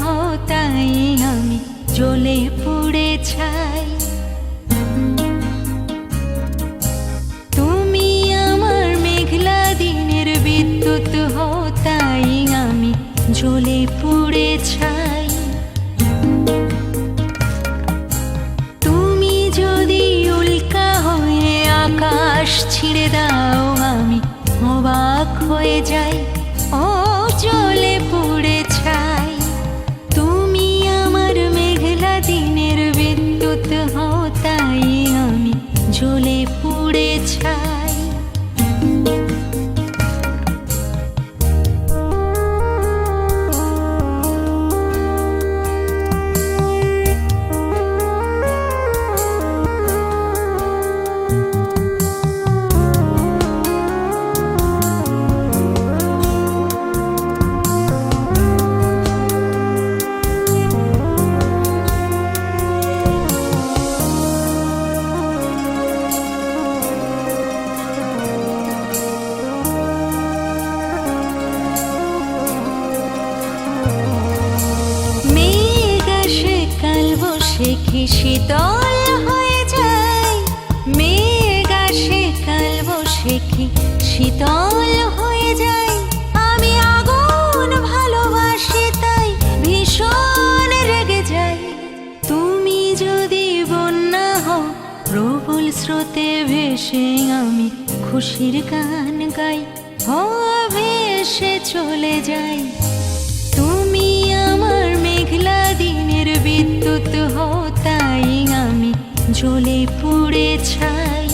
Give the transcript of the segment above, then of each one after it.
হও তাই আমি জ্বলে পুড়ে ছাই। তুমি আমার মেঘলা দিনের বিদ্যুৎ হও তাই আমি জ্বলে পুড়ে ছাই। তুমি যদি উল্কা হয়ে আকাশ ছিঁড়ে দাও আমি অবাক হয়ে যাই, ও জ্বলে পুড়ে ছাই। তুমি আমার মেঘলা দিনের বিদ্যুৎ হও তাই আমি জ্বলে পুড়ে ছাই। মেঘ শীতল হয়ে যায়, মেঘ আসে কাল বৈশাখী শীতল হয়ে যায়। আমি আগুন ভালোবাসি তাই ভীষণ রেগে যাই। তুমি যদি বন্যা হও প্রবল স্রোতে ভেসে আমি খুশির গান গাই, ও ভেসে চলে যাই। তুমি আমার মেঘলা দিনের বিদ্যুৎ হও তাই আমি জ্বলে পুড়ে ছাই।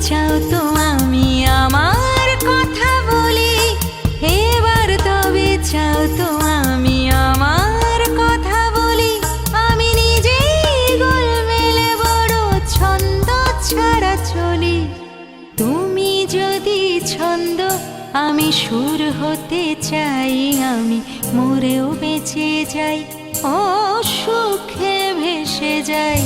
চাও তো আমি আমার কথা বলি, এবার তবে চাও তো আমি আমার কথা বলি। আমি নিজেই গোলমেলে বড় ছন্দ ছাড়া চলি। তুমি যদি ছন্দ আমি সুর হতে চাই, আমি মরেও বেঁচে যাই, ও সুখে ভেসে যাই।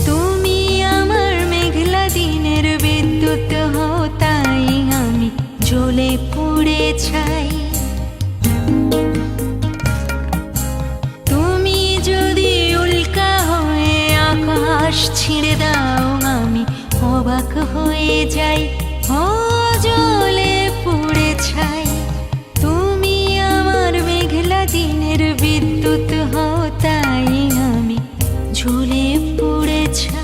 তুমি আমার মেঘলা দিনের বিদ্যুৎ হও তাই আমি জ্বলে পুড়ে ছাই। তুমি যদি উল্কা হয়ে আকাশ ছিঁড়ে দাও আমি অবাক হয়ে যাই, ও জ্বলে পুড়ে ছাই। তুমি আমার মেঘলা দিনের বিদ্যুৎ হও তাই আমি জ্বলে পুড়ে ছাই।